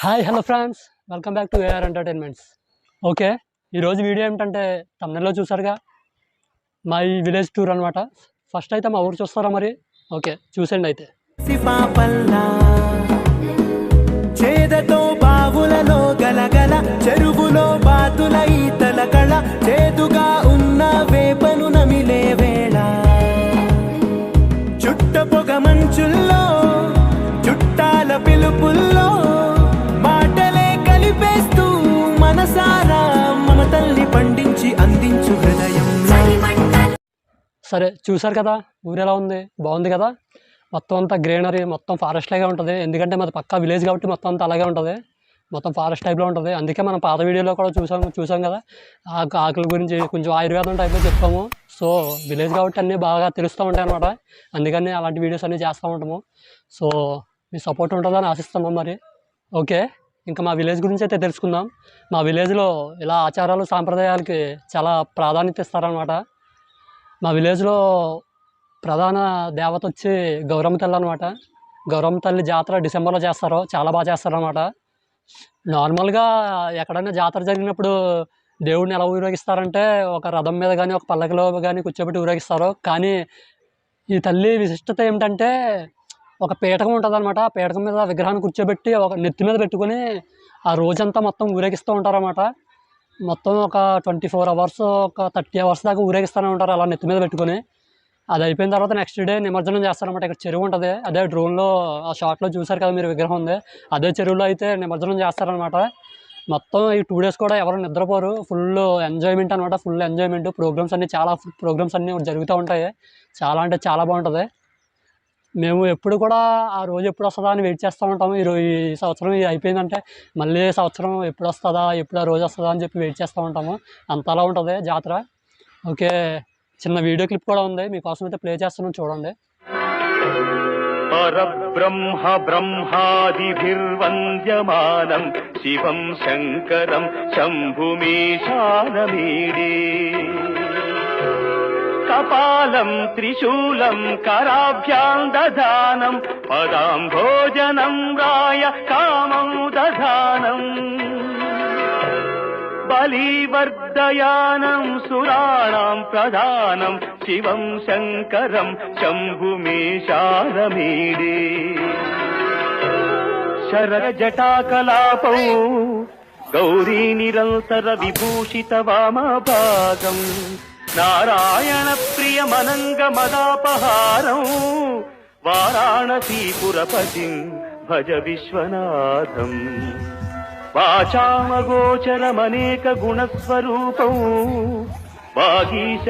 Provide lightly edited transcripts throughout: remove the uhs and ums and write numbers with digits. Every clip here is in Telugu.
Hi hello friends, welcome back to AR entertainments. Okay, ఈరోజు వీడియో ఏమిటంటే తమిళలో చూసారుగా, మా ఈ విలేజ్ టూర్ అనమాట. ఫస్ట్ అయితే మా ఊరు చూస్తారా మరి? ఓకే, చూసండి అయితే. చేదతో బావులలో గలగల, చెరువులో బాతుల ఈతల కళ, చేదుగా ఉన్న వేపను నమిలే వేళ, చుట్ట పొగ మంచుల్లో చుట్టాల పిలుపుల్లో మాటలే కలిపేస్తూ మనసారా మమతల్ని పండించి అందించు హృదయం. సరే, చూసారు కదా ఊరు ఎలా ఉంది? బాగుంది కదా. మొత్తం అంతా గ్రీనరీ, మొత్తం ఫారెస్ట్ లాగే ఉంటుంది. ఎందుకంటే మాది పక్కా విలేజ్ కాబట్టి మొత్తం అంతా అలాగే ఉంటుంది, మొత్తం ఫారెస్ట్ టైప్లో ఉంటుంది. అందుకే మనం పాత వీడియోలో కూడా చూసాం కదా, ఆకుల గురించి కొంచెం ఆయుర్వేదం టైప్లో చెప్తాము. సో విలేజ్ కాబట్టి అన్నీ బాగా తెలుస్తూ ఉంటాయి అనమాట. అందుకని అలాంటి వీడియోస్ అన్నీ చేస్తూ ఉంటాము. సో మీ సపోర్ట్ ఉంటుందని ఆశిస్తున్నాం మరి. ఓకే, ఇంకా మా విలేజ్ గురించి అయితే తెలుసుకుందాం. మా విలేజ్లో ఇలా ఆచారాలు సాంప్రదాయాలకి చాలా ప్రాధాన్యత ఇస్తారనమాట. మా విలేజ్లో ప్రధాన దేవత వచ్చి గౌరమ్మ తల్లి అనమాట. గౌరమ్మ తల్లి జాతర డిసెంబర్లో చేస్తారు, చాలా బాగా చేస్తారు అనమాట. నార్మల్గా ఎక్కడైనా జాతర జరిగినప్పుడు దేవుడిని ఎలా ఊరేగిస్తారంటే ఒక రథం మీద కానీ ఒక పల్లకిలో కానీ కూర్చోబెట్టి ఊరేగిస్తారు. కానీ ఈ తల్లి విశిష్టత ఏమిటంటే ఒక పీఠకం ఉంటుంది అనమాట. ఆ పీఠకం మీద విగ్రహాన్ని కూర్చోబెట్టి ఒక నెత్తి మీద పెట్టుకొని ఆ రోజంతా మొత్తం ఊరేగిస్తూ ఉంటారన్నమాట. మొత్తం ఒక 24 అవర్స్, ఒక 30 అవర్స్ దాకా ఊరేగిస్తూనే ఉంటారు అలా నెత్తి మీద పెట్టుకొని. అది అయిపోయిన తర్వాత నెక్స్ట్ డే నిమజ్జనం చేస్తారనమాట. ఇక్కడ చెరువు ఉంటుంది, అదే డ్రోన్లో ఆ షాట్లో చూసారు కదా మీరు, విగ్రహం ఉంది అదే చెరువులో అయితే నిమజ్జనం చేస్తారనమాట. మొత్తం ఈ 2 days కూడా ఎవరు నిద్రపోరు, ఫుల్ ఎంజాయ్మెంట్ అనమాట. ఫుల్ ఎంజాయ్మెంట్, ప్రోగ్రామ్స్ అన్నీ, చాలా ప్రోగ్రామ్స్ అన్నీ జరుగుతూ ఉంటాయి. చాలా అంటే చాలా బాగుంటుంది. మేము ఎప్పుడు కూడా ఆ రోజు ఎప్పుడు వస్తుందా అని వెయిట్ చేస్తూ ఉంటాము. ఈ సంవత్సరం ఇది అయిపోయిందంటే మళ్ళీ సంవత్సరం ఎప్పుడు వస్తుందా, ఎప్పుడు ఆ రోజు వస్తుందా అని చెప్పి వెయిట్ చేస్తూ ఉంటాము. అంతలా ఉంటుంది జాతర. ఓకే, చిన్న వీడియో క్లిప్ కూడా ఉంది, మీకోసం అయితే ప్లే చేస్తున్నాం, చూడండి. పరబ్రహ్మ బ్రహ్మాదిభిర్వంద్యమానం శివం శంకరం శంభుమీశానమీడే, కపాలం త్రిశూలం కరాభ్యాం దధానం, పదాం భోజనం రాయ కామం దధానం, బలివర్ధయానం సురాణాం ప్రధానం శివం శంకరం శంభుమీశానమీడే, శరజటాకలాపౌ గౌరీ నిరంతర విభూషిత వామభాగం, నారాయణ ప్రియమనంగ మదాపహారం, వారాణసీపురపతిం భజ విశ్వనాథం, వాచామగోచరమనేక గుణస్వరూపం వాగీశ.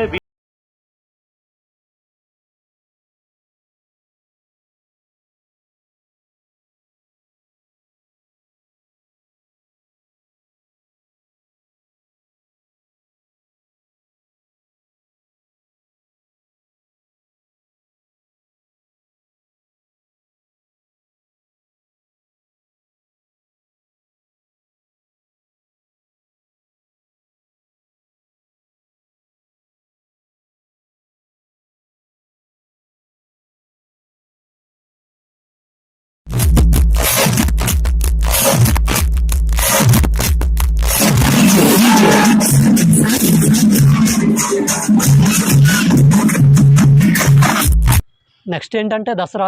నెక్స్ట్ ఏంటంటే దసరా.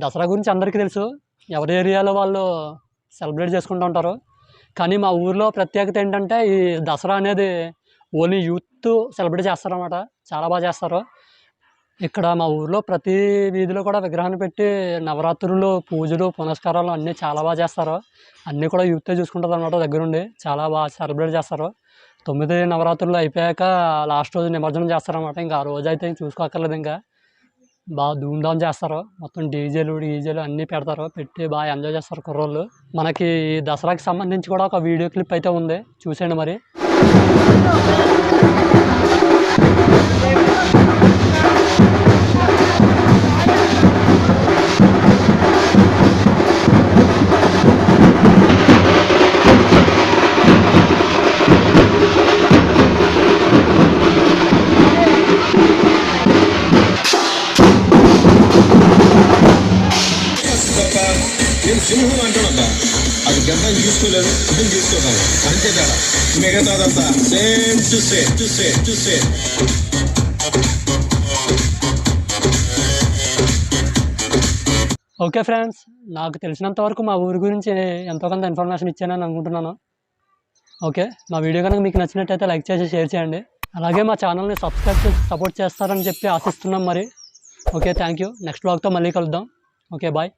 దసరా గురించి అందరికీ తెలుసు, ఎవరి ఏరియాలో వాళ్ళు సెలబ్రేట్ చేసుకుంటూ ఉంటారు. కానీ మా ఊర్లో ప్రత్యేకత ఏంటంటే ఈ దసరా అనేది ఓన్లీ యూత్ సెలబ్రేట్ చేస్తారన్నమాట. చాలా బాగా చేస్తారు. ఇక్కడ మా ఊర్లో ప్రతి వీధిలో కూడా విగ్రహాన్ని పెట్టి నవరాత్రులు, పూజలు, పునస్కారాలు అన్నీ చాలా బాగా చేస్తారు. అన్నీ కూడా యూతే చూసుకుంటుంది అనమాట దగ్గరుండి. చాలా బాగా సెలబ్రేట్ చేస్తారు. 9 నవరాత్రులు అయిపోయాక లాస్ట్ రోజు నిమజ్జనం చేస్తారన్నమాట. ఇంకా ఆ రోజు అయితే చూసుకోక్కర్లేదు, ఇంకా బాగా ధూమ్ధామ్ చేస్తారు. మొత్తం డీజేలు అన్నీ పెడతారు, పెట్టి బాగా ఎంజాయ్ చేస్తారు కుర్రోళ్ళు. మనకి దసరాకి సంబంధించి కూడా ఒక వీడియో క్లిప్ అయితే ఉంది, చూసేయండి మరి. సింహం అంటాడబ్బా, అది గడ్డం తీసుకోలేదు, అర్థం తీసుకోగలరు, అంతే తేడా. మిగతాదంతా same to same to same to same. Okay friends, నాకు తెలిసినంత వరకు మా ఊరి గురించి ఎంతో కొంత ఇన్ఫర్మేషన్ ఇచ్చానని అనుకుంటున్నాను. ఓకే, మా వీడియో కనుక మీకు నచ్చినట్టయితే లైక్ చేసి షేర్ చేయండి. అలాగే మా ఛానల్ని సబ్స్క్రైబ్ చేసి సపోర్ట్ చేస్తారని చెప్పి ఆశిస్తున్నాం మరి. Okay, thank you. నెక్స్ట్ బ్లాగ్తో మళ్ళీ కలుద్దాం. Okay, bye.